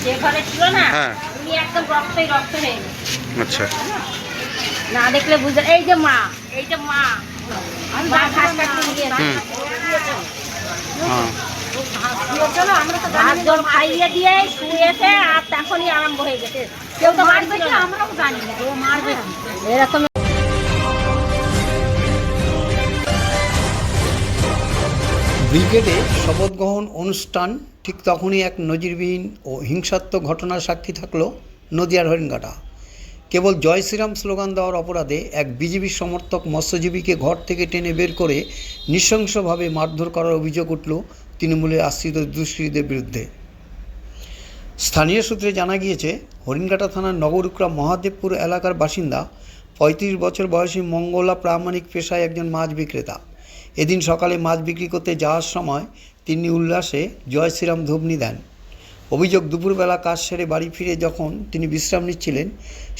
যে ঘরে ছিল না হ্যাঁ। উনি একদম রক্তই রক্ত হয়ে গেছে। আচ্ছা। না দেখলে বুঝতে, এই যে মা, এই যে মা মা ঘাস কাটতে গিয়েছে। হ্যাঁ। ভাত জল খাইয়ে দিয়ে শুয়েছে আর তখনই আরম্ভ হয়ে গেছে। কেউ তো মারবে কি, আমরাও জানি না কেউ মারবে এরকম। ব্রিগেডে শপথ গ্রহণ অনুষ্ঠান ঠিক তখনই এক নজিরবিহীন ও হিংসাত্মক ঘটনার সাক্ষী থাকল নদিয়ার হরিণঘাটা। কেবল জয় শ্রীরাম স্লোগান দেওয়ার অপরাধে এক বিজেপি সমর্থক মৎস্যজীবীকে ঘর থেকে টেনে বের করে নৃশংসভাবে মারধর করার অভিযোগ উঠল তৃণমূলের আশ্রিত দুষ্কৃতীদের বিরুদ্ধে। স্থানীয় সূত্রে জানা গিয়েছে, হরিণঘাটা থানার নগরুকরা মহাদেবপুর এলাকার বাসিন্দা ৩৫ বছর বয়সী মঙ্গলা প্রামাণিক পেশায় একজন মাছ বিক্রেতা। এদিন সকালে মাছ বিক্রি করতে যাওয়ার সময় তিনি উল্লাসে জয় শ্রীরাম ধ্বনি দেন। অভিযোগ, দুপুরবেলা কাজ সেরে বাড়ি ফিরে যখন তিনি বিশ্রাম নিচ্ছিলেন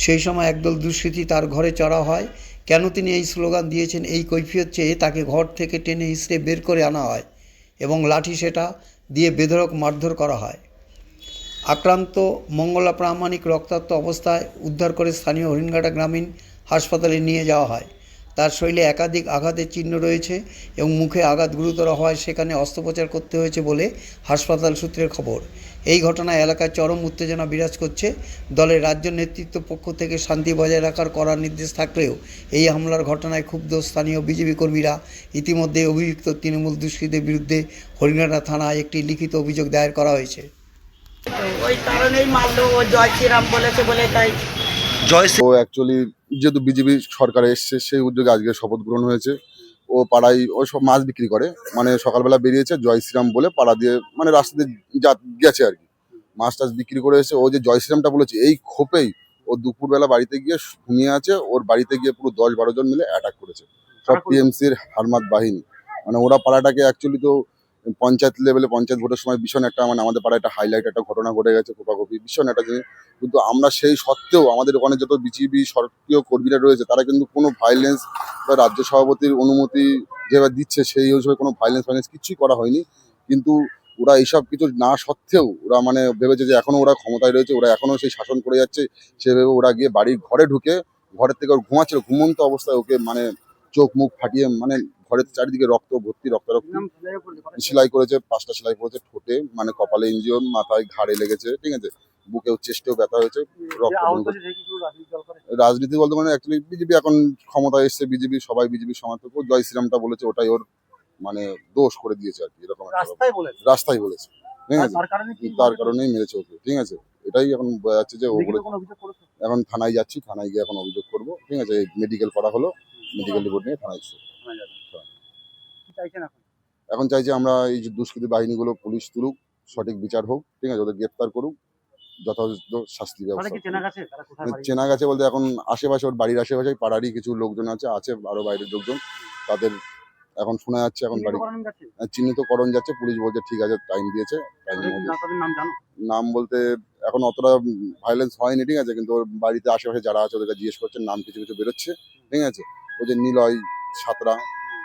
সেই সময় একদল দুষ্কৃতী তার ঘরে চড়া হয়। কেন তিনি এই স্লোগান দিয়েছেন এই কৈফিয়ত চেয়ে তাকে ঘর থেকে টেনে হিঁচড়ে বের করে আনা হয় এবং লাঠি সেটা দিয়ে বেধড়ক মারধর করা হয়। আক্রান্ত মঙ্গলা প্রামাণিক রক্তাক্ত অবস্থায় উদ্ধার করে স্থানীয় হরিণঘাটা গ্রামীণ হাসপাতালে নিয়ে যাওয়া হয়। তার শরীরে একাধিক আঘাতের চিহ্ন রয়েছে এবং মুখে আঘাত গুরুতর হওয়ায় সেখানে অস্ত্রোপচার করতে হয়েছে বলে হাসপাতাল সূত্রের খবর। এই ঘটনায় এলাকায় চরম উত্তেজনা বিরাজ করছে। দলের রাজ্য নেতৃত্ব পক্ষ থেকে শান্তি বজায় রাখার কড়া নির্দেশ থাকলেও এই হামলার ঘটনায় ক্ষুব্ধ স্থানীয় বিজেপি কর্মীরা ইতিমধ্যে অভিযুক্ত তৃণমূল দুষ্কৃতীদের বিরুদ্ধে হরিণঘাটা থানায় একটি লিখিত অভিযোগ দায়ের করা হয়েছে। ওই কারণেই মারলো, ও জয় শ্রীরাম বলেছে বলে তাই। জয় ও অ্যাকচুয়ালি যেহেতু বিজেপি সরকারে এসছে সেই উদ্যোগে আজকে শপথ গ্রহণ হয়েছে। ও পাড়ায় ও সব মাছ বিক্রি করে, মানে সকালবেলা বেরিয়েছে জয় শ্রীরাম বলে পাড়া দিয়ে মানে রাস্তা দিয়ে গেছে আর কি, মাছ টাছ বিক্রি করে এসে ও যে জয় শ্রীরামটা বলেছে এই ক্ষোভেই ও দুপুরবেলা বাড়িতে গিয়ে ঘুমিয়ে আছে। ওর বাড়িতে গিয়ে পুরো 10-12 জন মিলে অ্যাটাক করেছে, সব টিএমসির হারমাত বাহিনী। মানে ওরা পাড়াটাকে অ্যাকচুয়ালি তো পঞ্চায়েত লেভেলে পঞ্চায়েত ভোটের সময় ভীষণ একটা মানে আমাদের পাড়ায় একটা হাইলাইট একটা ঘটনা ঘটে গেছে, কোপাকুপি ভীষণ একটা জিনিস। কিন্তু আমরা সেই সত্ত্বেও আমাদের ওখানে যত বিজেপি সক্রিয় কর্মীরা রয়েছে তারা কিন্তু কোনো ভাইলেন্স বা রাজ্য সভাপতির অনুমতি যেভাবে দিচ্ছে সেই হিসেবে কোনো ভাইলেন্স কিছুই করা হয়নি। কিন্তু ওরা এইসব কিছু না সত্ত্বেও ওরা মানে ভেবেছে যে এখনো ওরা ক্ষমতায় রয়েছে, ওরা এখনো সেই শাসন করে যাচ্ছে। সেভাবে ওরা গিয়ে বাড়ির ঘরে ঢুকে ঘরের থেকে ওর ঘুমাচ্ছিল, ঘুমন্ত অবস্থায় ওকে মানে চোখ মুখ ফাটিয়ে মানে ঘরের চারিদিকে রক্ত ভর্তি, রক্তারক্তি সেলাই করেছে, 5টা সেলাই করেছে ঠোঁটে, মানে কপালে ইঞ্জিয়ন, মাথায় ঘাড়ে লেগেছে, ঠিক আছে, বুকেও চেস্টেও ব্যথা হয়েছে, রক্ত। রাজনীতি বলতে মানে অ্যাকচুয়ালি বিজেপি এখন ক্ষমতায় এসছে, বিজেপি সবাই বিজেপি সমর্থক। ও জয় শ্রীরামটা বলেছে ওটাই ওর মানে দোষ করে দিয়েছে আর কি, এরকম রাস্তায় বলেছে, ঠিক আছে, তার কারণেই মেরেছে ওকে, ঠিক আছে। এটাই এখন বোঝা যাচ্ছে যে ও এখন থানায় যাচ্ছি, থানায় গিয়ে এখন অভিযোগ করবো, ঠিক আছে। মেডিকেল করা হলো, মেডিকেল রিপোর্ট নিয়ে থানায় এখন চাইছি আমরা এই যে দুষ্কৃতী বাহিনীগুলো পুলিশ তুলুক, সঠিক বিচার হোক, ঠিক আছে, ওদের গ্রেপ্তার করুক, যথাযথ শাস্তি ব্যবস্থা। চেনা গেছে বলতে এখন আশেপাশে ওর বাড়ির আশেপাশে পাড়ারই কিছু লোকজন আছে আরো বাইরের লোকজন, তাদের এখন শোনা যাচ্ছে এখন বাড়ি চিহ্নিতকরণ যাচ্ছে। পুলিশ বলছে ঠিক আছে, টাইম দিয়েছে, নাম বলতে এখন অতটা ভাইলেন্স হয়নি, ঠিক আছে, কিন্তু ওর বাড়িতে আশেপাশে যারা আছে ওদেরকে জিজ্ঞেস করছে, নাম কিছু কিছু বেরোচ্ছে, ঠিক আছে। ওই যে নিলয় সাঁতরা,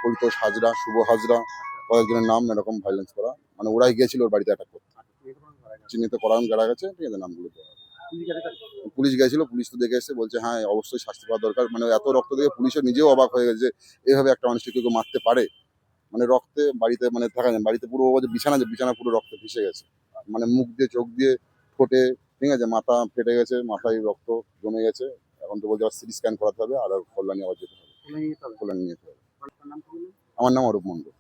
পরিতোষ হাজরা, শুভ হাজরা, কয়েকজনের নাম এরকম ভাইলেন্স করা, মানে ওরাই গিয়েছিল ওর বাড়িতে অ্যাটাক করতে। চিহ্নিতকরণ যারা গেছে, ঠিক আছে, নামগুলো পুলিশ গেছিল, পুলিশ তো দেখে এসে বলছে হ্যাঁ অবশ্যই শাস্তি পাওয়া দরকার। মানে এত রক্ত দেখে পুলিশের নিজেও অবাক হয়ে গেছে, এভাবে একটা মানুষকে কেউ মারতে পারে। মানে রক্তে বাড়িতে মানে থাকা যায়, বাড়িতে পুরো বিছানা পুরো রক্তে ভেসে গেছে, মানে মুখ দিয়ে চোখ দিয়ে ঠোঁটে, ঠিক আছে, মাথা ফেটে গেছে, মাথায় রক্ত জমে গেছে। এখন তো বলছে আবার সিটি স্ক্যান করাতে হবে আর কল্যাণী আবার যেতে হবে, কল্যাণী নিয়ে যেতে হবে। আমার নাম অরূপ মণ্ডল।